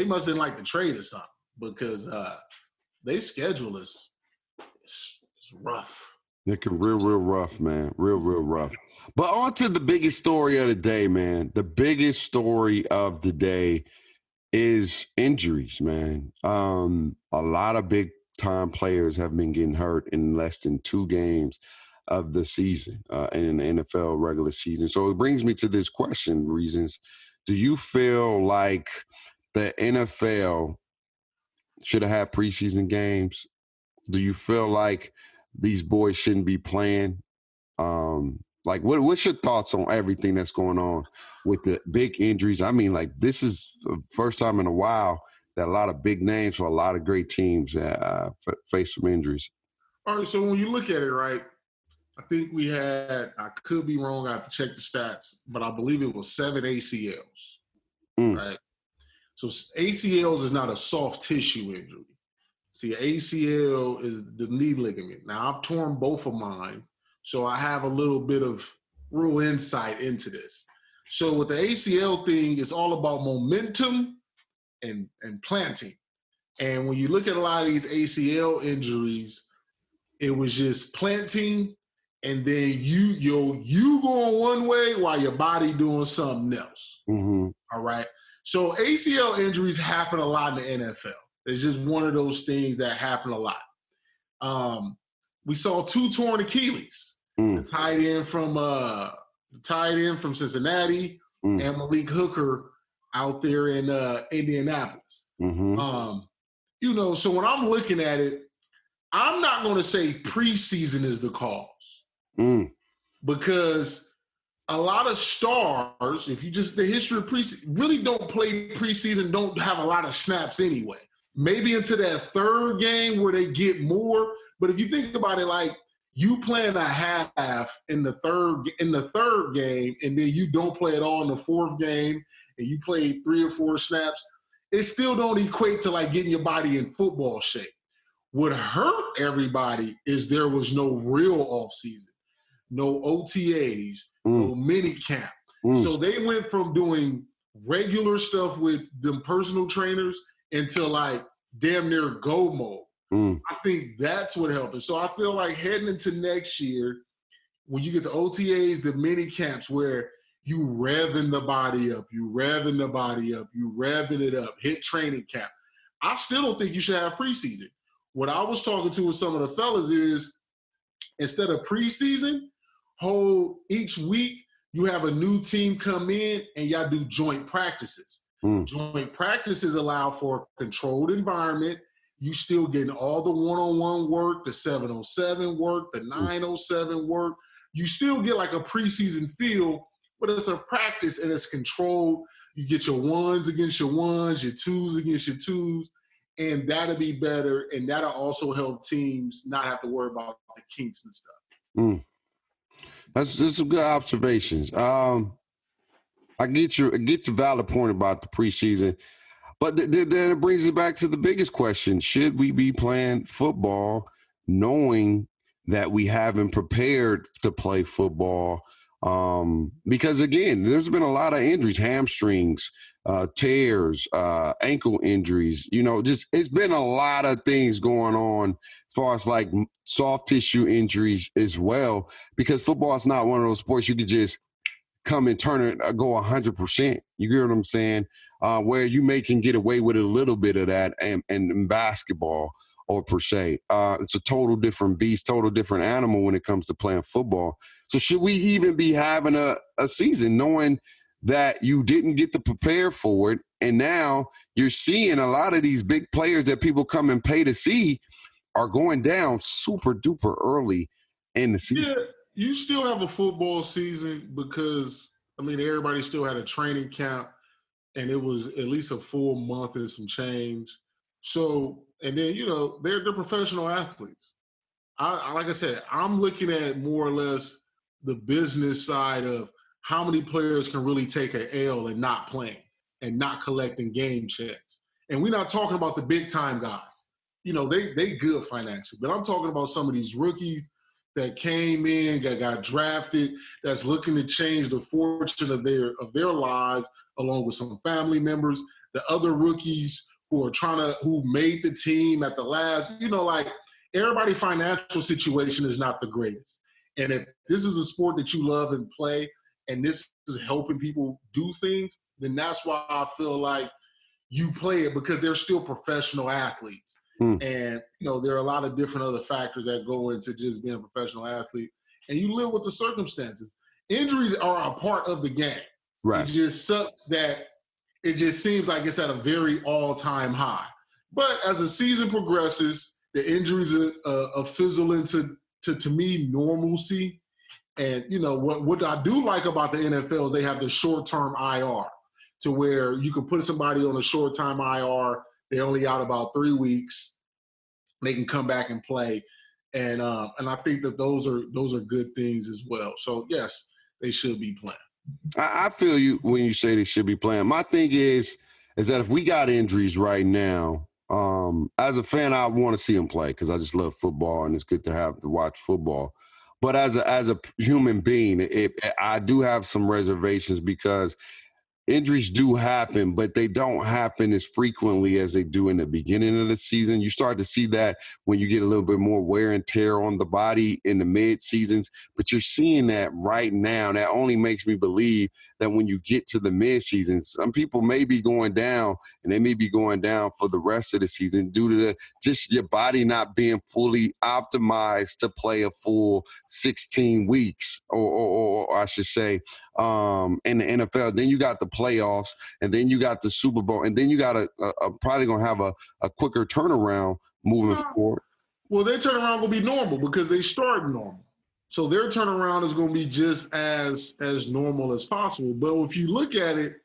must didn't like the trade or something because they schedule is rough. Looking real rough, man. Real rough. But on to the biggest story of the day, man. The biggest story of the day is injuries, man. A lot of big-time players have been getting hurt in less than 2 games of the season, in the NFL regular season. So it brings me to this question, Reasons. Do you feel like the NFL should have had preseason games? Do you feel like these boys shouldn't be playing? Like, what's your thoughts on everything that's going on with the big injuries? I mean, like, this is the first time in a while that a lot of big names for a lot of great teams face some injuries. All right, so when you look at it, right, I think we had, I could be wrong, I have to check the stats, but I believe it was 7 ACLs, right? So ACLs is not a soft tissue injury. See, ACL is the knee ligament. Now, I've torn both of mine, so I have a little bit of real insight into this. So with the ACL thing, it's all about momentum and planting. And when you look at a lot of these ACL injuries, it was just planting, and then you going one way while your body doing something else. Mm-hmm. All right. So ACL injuries happen a lot in the NFL. It's just one of those things that happen a lot. We saw 2 torn Achilles. The tight end from Cincinnati and Malik Hooker out there in Indianapolis. Mm-hmm. So when I'm looking at it, I'm not going to say preseason is the cause because a lot of stars, if you just the history of preseason, really don't play preseason, don't have a lot of snaps anyway. Maybe into that third game where they get more. But if you think about it, like you playing a half in the third game, and then you don't play at all in the fourth game, and you play 3 or 4 snaps, it still don't equate to like getting your body in football shape. What hurt everybody is there was no real offseason, no OTAs, no mini camp. So they went from doing regular stuff with them personal trainers into like damn near go mode. I think that's what helped. So I feel like heading into next year, when you get the OTAs, the mini camps where you revving the body up, you revving it up, hit training camp. I still don't think you should have preseason. What I was talking to with some of the fellas is instead of preseason, hold each week, you have a new team come in and y'all do joint practices. Joint practices allow for a controlled environment. You still getting all the one-on-one work, the 707 work, the 907 work. You still get like a preseason feel, but it's a practice and it's controlled. You get your ones against your ones, your twos against your twos, and that'll be better. And that'll also help teams not have to worry about the kinks and stuff. That's some good observations. I get your valid point about the preseason, but then it brings it back to the biggest question: should we be playing football knowing that we haven't prepared to play football? Because again, there's been a lot of injuries, hamstrings, tears, ankle injuries, it's been a lot of things going on as far as like soft tissue injuries as well, because football is not one of those sports you could just come and turn it, go 100%. You get what I'm saying? Where you can get away with a little bit of that and in basketball or per se. It's a total different beast, total different animal when it comes to playing football. So should we even be having a season knowing that you didn't get to prepare for it, and now you're seeing a lot of these big players that people come and pay to see are going down super duper early in the season? Yeah, you still have a football season because, everybody still had a training camp, and it was at least a full month and some change. So, and then, they're professional athletes. Like I said, I'm looking at more or less the business side of how many players can really take an L and not playing and not collecting game checks. And we're not talking about the big time guys. They good financially, but I'm talking about some of these rookies that came in, got drafted, that's looking to change the fortune of their lives, along with some family members, the other rookies who made the team at the last, everybody's financial situation is not the greatest. And if this is a sport that you love and play, and this is helping people do things, then that's why I feel like you play it, because they're still professional athletes. And, there are a lot of different other factors that go into just being a professional athlete. And you live with the circumstances. Injuries are a part of the game. Right. It just sucks that it just seems like it's at a very all-time high. But as the season progresses, the injuries fizzle into, to me, normalcy. And, what I do like about the NFL is they have the short-term IR, to where you can put somebody on a short-term IR. They're only out about 3 weeks. They can come back and play. And I think that those are good things as well. So yes, they should be playing. I feel you when you say they should be playing. My thing is that if we got injuries right now, as a fan, I want to see them play because I just love football and it's good to watch football. But as a human being, I do have some reservations because injuries do happen, but they don't happen as frequently as they do in the beginning of the season. You start to see that when you get a little bit more wear and tear on the body in the mid-seasons, but you're seeing that right now. That only makes me believe that when you get to the mid-seasons, some people may be going down, and they may be going down for the rest of the season due to just your body not being fully optimized to play a full 16 weeks, or I should say, in the NFL. Then you got the playoffs, and then you got the Super Bowl, and then you got probably going to have a quicker turnaround moving forward. Well, their turnaround will be normal because they start normal. So their turnaround is going to be just as normal as possible. But if you look at it,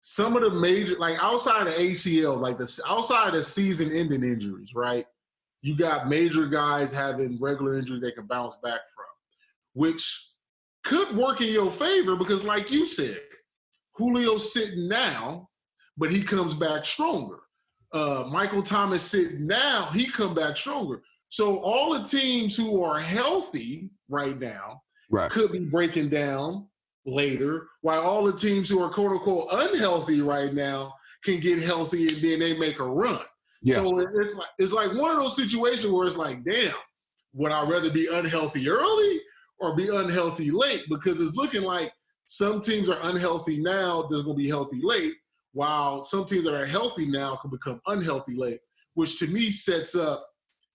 some of the major, like outside of ACL, like outside of season-ending injuries, right? You got major guys having regular injuries they can bounce back from, which could work in your favor because, like you said, Julio's sitting now, but he comes back stronger. Michael Thomas sitting now, he come back stronger. So all the teams who are healthy right now could be breaking down later, while all the teams who are quote-unquote unhealthy right now can get healthy and then they make a run. Yes. So it's like one of those situations where it's like, damn, would I rather be unhealthy early or be unhealthy late? Because it's looking like some teams are unhealthy now, they're going to be healthy late, while some teams that are healthy now can become unhealthy late, which to me sets up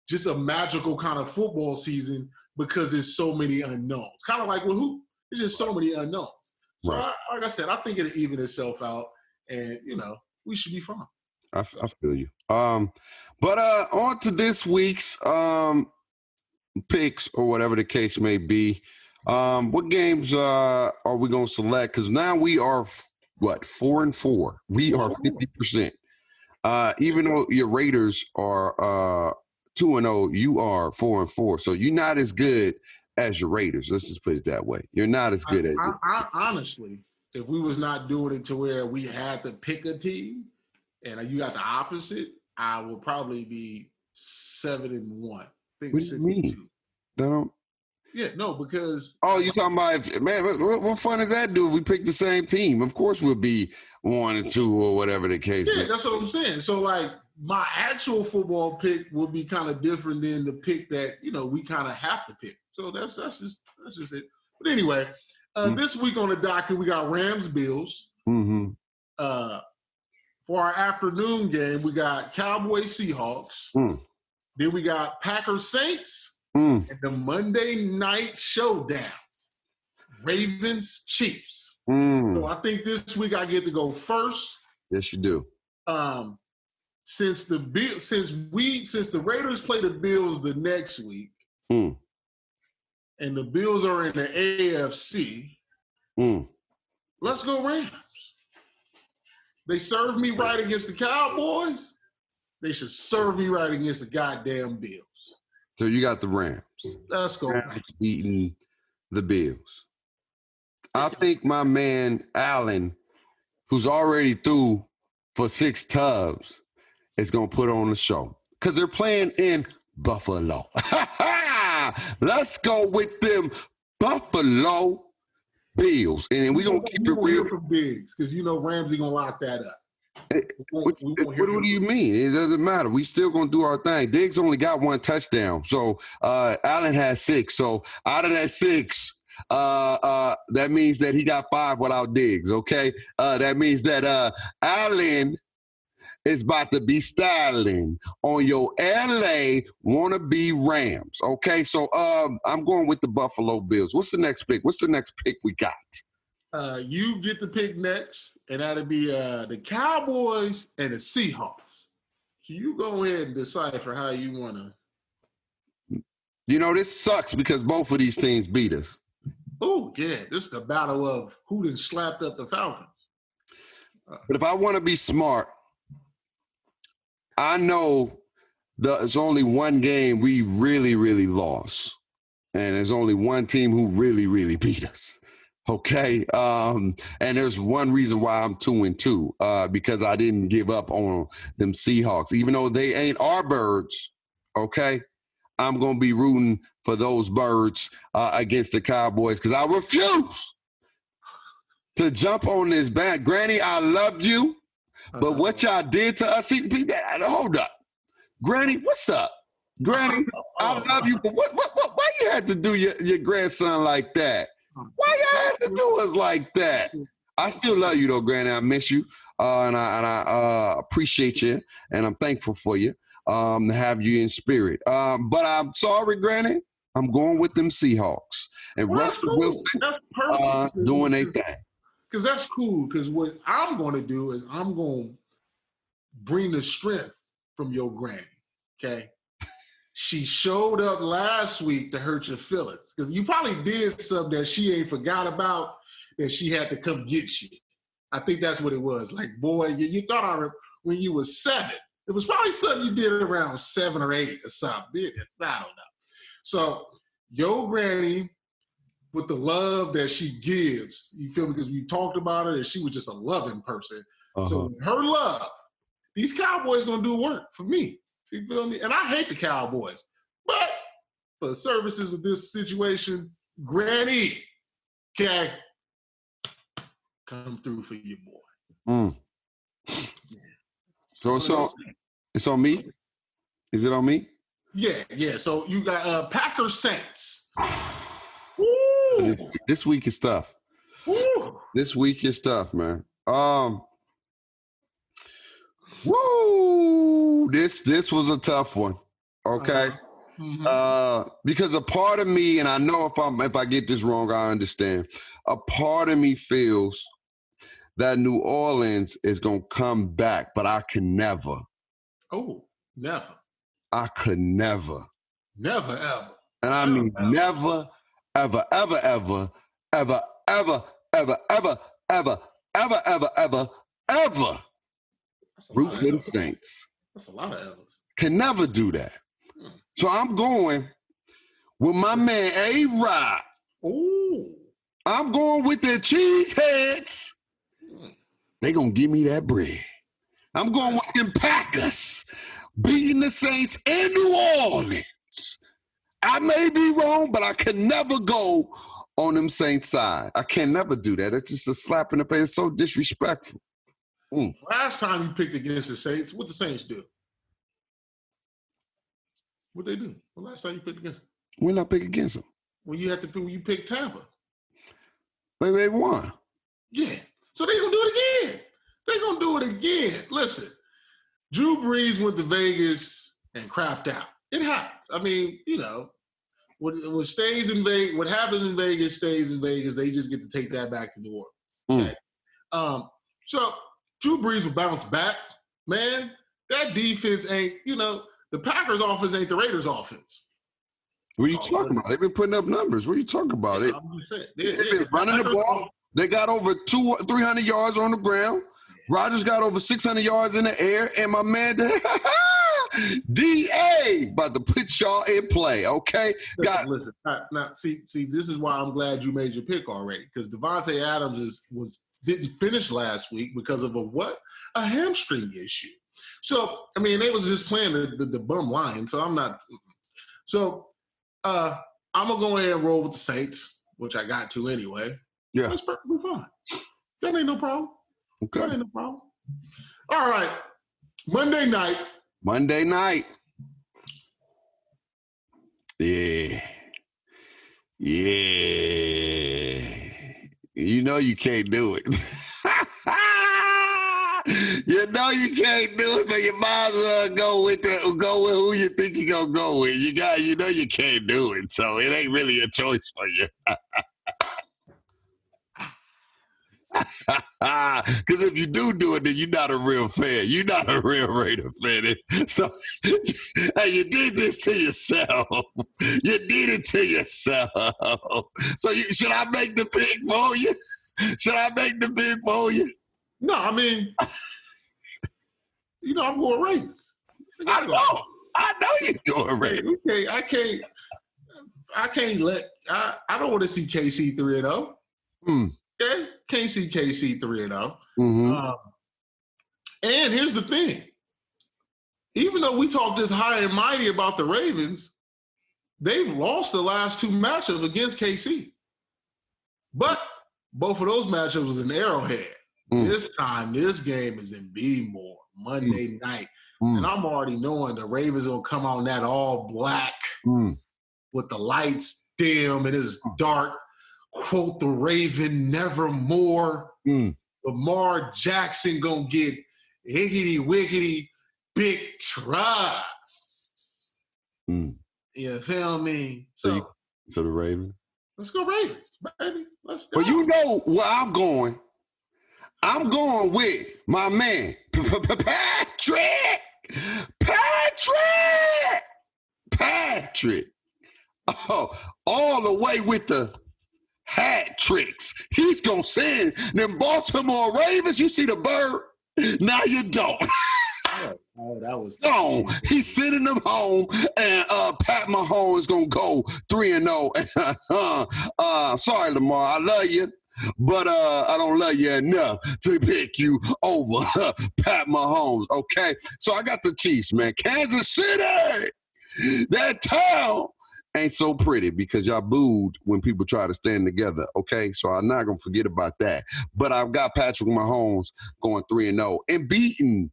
just a magical kind of football season because there's so many unknowns. Kind of like with hoop. There's just so many unknowns. So, like I said, I think it'll even itself out, and, we should be fine. I feel you. But on to this week's picks or whatever the case may be. What games are we going to select? Because now we are, 4-4. We are 50%. Even though your Raiders are 2-0, you are 4-4. So you're not as good as your Raiders. Let's just put it that way. You're not as good as I honestly, if we was not doing it to where we had to pick a team and you got the opposite, I would probably be 7-1. What do you mean? Yeah, no, because you talking about, man, what fun does that do if we pick the same team? Of course we'll be 1-2 or whatever the case. Yeah, that's what I'm saying. So like my actual football pick will be kind of different than the pick that, we kind of have to pick. So that's just it. But anyway, this week on the docket we got Rams Bills. Mm-hmm. For our afternoon game, we got Cowboys Seahawks. Then we got Packers Saints. And the Monday night showdown, Ravens Chiefs. So I think this week I get to go first. Yes, you do. Since the Raiders play the Bills the next week, and the Bills are in the AFC, let's go Rams. They served me right against the Cowboys. They should serve me right against the goddamn Bills. So you got the Rams. Let's go. Rams beating the Bills. I think my man Allen, who's already through for 6 tubs, is going to put on the show. Because they're playing in Buffalo. Let's go with them Buffalo Bills. And we're going to keep it real. Because Ramsey going to lock that up. What do you mean? It doesn't matter. We still gonna do our thing. Diggs only got 1 touchdown, so Allen has 6. So out of that 6, that means that he got 5 without Diggs. Okay, that means that Allen is about to be styling on your LA wannabe Rams. Okay, so I'm going with the Buffalo Bills. What's the next pick? What's the next pick we got? You get the pick next, and that'll be the Cowboys and the Seahawks. So you go ahead and decipher how you want to. This sucks because both of these teams beat us. Oh, yeah. This is the battle of who done slapped up the Falcons. But if I want to be smart, I know It's only one game we really, really lost. And there's only one team who really, really beat us. Okay. And there's one reason why I'm 2-2, because I didn't give up on them Seahawks. Even though they ain't our birds, okay, I'm going to be rooting for those birds against the Cowboys because I refuse to jump on this back. Granny, I love you, but what y'all did to us, hold up. Granny, what's up? Granny, I love you, but why you had to do your grandson like that? Why you had to do us like that? I still love you, though, Granny. I miss you, and I appreciate you, and I'm thankful for you to have you in spirit. But I'm sorry, Granny. I'm going with them Seahawks. And Russell Wilson doing their thing. Because that's cool, because what I'm going to do is I'm going to bring the strength from your granny, okay? She showed up last week to hurt your feelings because you probably did something that she ain't forgot about that she had to come get you. I think that's what it was. Like, boy, you thought I when you was 7. It was probably something you did around 7 or 8 or something. I don't know. So your granny, with the love that she gives, you feel me? Because we talked about her and she was just a loving person. So her love, these Cowboys gonna do work for me. You feel me? And I hate the Cowboys. But for the services of this situation, Granny, okay, come through for your boy. So it's on me? Is it on me? Yeah. So you got Packers Saints. This week is tough. Woo. This week is tough, man. This was a tough one. Okay. Because a part of me, and I know if I get this wrong, I understand. A part of me feels that New Orleans is gonna come back, but I can never. Oh, never. I could never. Never, ever. And I mean never, ever, ever, ever, ever, ever, ever, ever, ever, ever, ever, ever, ever root for the Saints. That's a lot of evers. Can never do that. So I'm going with my man A-Rod. Ooh. I'm going with the cheeseheads. They gonna give me that bread. I'm going with them Packers beating the Saints in New Orleans. I may be wrong, but I can never go on them Saints side. I can never do that. It's just a slap in the face. It's so disrespectful. Last time you picked against the Saints, what the Saints do? What they do? The last time you picked against them? We're not pick against them. Well, you had to pick when you picked Tampa. They won. Yeah. So they're going to do it again. They're going to do it again. Listen, Drew Brees went to Vegas and crapped out. It happens. I mean, you know, what stays in Vegas, what happens in Vegas stays in Vegas. They just get to take that back to New Orleans. Okay? So Drew Brees will bounce back. Man, that defense ain't, you know, the Packers offense ain't the Raiders offense. What are you talking about? They've been putting up numbers. What are you talking about? They've been running the ball. They got over 300 yards on the ground. Rodgers got over 600 yards in the air. And my man, D.A. about to put y'all in play, okay? Listen. Now, see, this is why I'm glad you made your pick already, because Devontae Adams didn't finish last week because of a hamstring issue. So, I mean, they was just playing the bum line, so I'm not. So, I'm going to go ahead and roll with the Saints, which I got to anyway. Yeah. That's perfectly fine. That ain't no problem. Okay. That ain't no problem. All right. Monday night. Yeah. You know you can't do it. You know you can't do it, so you might as well go with who you think you're gonna go with. You know you can't do it, so it ain't really a choice for you. Because if you do it, then you're not a real fan. You're not a real Raider fan. So, hey, you did this to yourself. You did it to yourself. So, should I make the pick for you? Should I make the pick for you? No, I mean, you know, I'm going Ravens. I know. I know you're doing Ravens. Okay, I don't want to see KC 3-0. Okay? Can't see KC 3-0. And here's the thing. Even though we talk this high and mighty about the Ravens, they've lost the last 2 matchups against KC. But both of those matchups was in Arrowhead. This time, this game is in B-More, Monday night. And I'm already knowing the Ravens will come out in that all black with the lights dim and it's dark. Quote the Raven, nevermore. Lamar Jackson gonna get higgity-wiggity big trucks. You feel me? So the Ravens. Let's go Ravens, baby. Let's go. But you know where I'm going. I'm going with my man, Patrick. Oh, all the way with the hat tricks. He's going to send them Baltimore Ravens. You see the bird? Now you don't. Oh, that was no. He's sending them home, and Pat Mahomes is going to go 3-0. Sorry, Lamar. I love you. But I don't love you enough to pick you over Pat Mahomes, okay? So I got the Chiefs, man. Kansas City, that town ain't so pretty because y'all booed when people try to stand together, okay? So I'm not going to forget about that. But I've got Patrick Mahomes going 3-0 and beating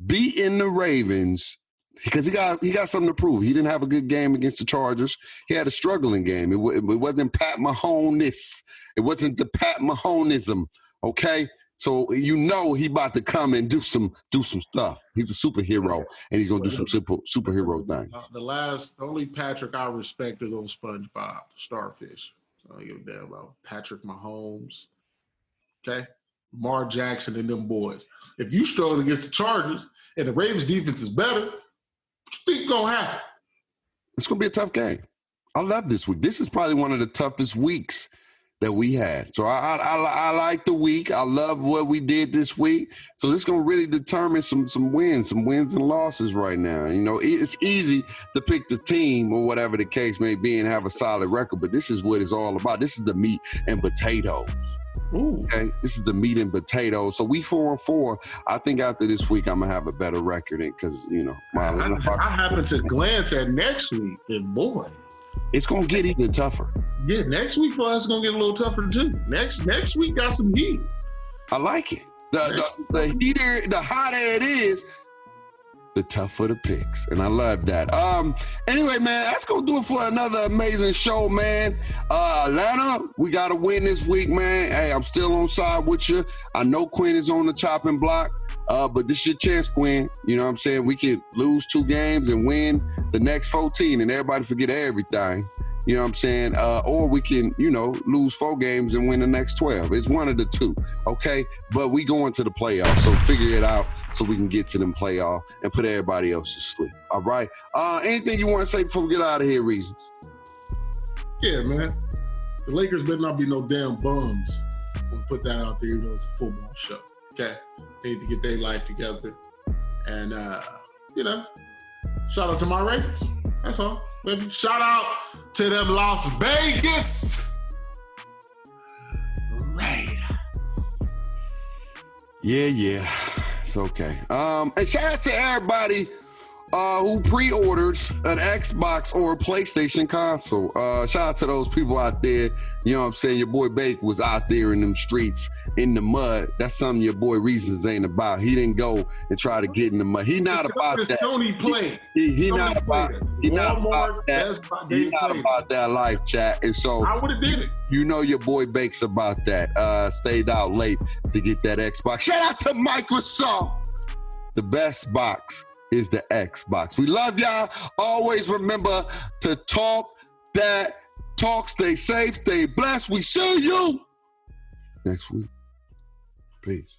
the Ravens because he got something to prove. He didn't have a good game against the Chargers. He had a struggling game. It wasn't Pat Mahomes. It wasn't the Pat Mahonesism, okay? So you know he about to come and do some stuff. He's a superhero, and he's gonna do some superhero things. The only Patrick I respect is on SpongeBob, Starfish. So I don't give a damn about Patrick Mahomes. Okay, Lamar Jackson and them boys. If you struggle against the Chargers and the Ravens defense is better, what you think gonna happen? It's gonna be a tough game. I love this week. This is probably one of the toughest weeks that we had. So I like the week. I love what we did this week. So this is going to really determine some wins and losses right now. You know, it's easy to pick the team or whatever the case may be and have a solid record, but this is what it's all about. This is the meat and potatoes. Ooh. Okay, this is the meat and potatoes. So we 4-4. I think after this week, I'm gonna have a better record because I happen to glance at next week, and boy, it's gonna get even tougher. Yeah, next week for us is gonna get a little tougher too. Next week got some heat. I like it. The heater, the hotter it is, the tougher the picks, and I love that. Anyway, man, that's gonna do it for another amazing show, man. Atlanta, we gotta win this week, man. Hey, I'm still on side with you. I know Quinn is on the chopping block, but this is your chance, Quinn. You know what I'm saying? We could lose 2 games and win the next 14, and everybody forget everything. You know what I'm saying? Or we can, lose 4 games and win the next 12. It's one of the two, okay? But we going to the playoffs, so figure it out so we can get to them playoffs and put everybody else to sleep, all right? Anything you want to say before we get out of here, Reasons? Yeah, man. The Lakers better not be no damn bums when we put that out there, even though it's a football show, okay? They need to get their life together. And, shout out to my Raiders. That's all. Baby. Shout out to them Las Vegas Raiders. Yeah. It's okay. And shout out to everybody who pre-ordered an Xbox or a PlayStation console. Shout out to those people out there. You know what I'm saying? Your boy Bake was out there in them streets in the mud. That's something your boy Reasons ain't about. He didn't go and try to get in the mud. He not about that. Tony played. He not about that. He's not about that life, chat. And so I would have did it. You know your boy Bake's about that. Stayed out late to get that Xbox. Shout out to Microsoft. The best box is the Xbox. We love y'all. Always remember to talk that talk. Stay safe, stay blessed. We see you next week. Peace.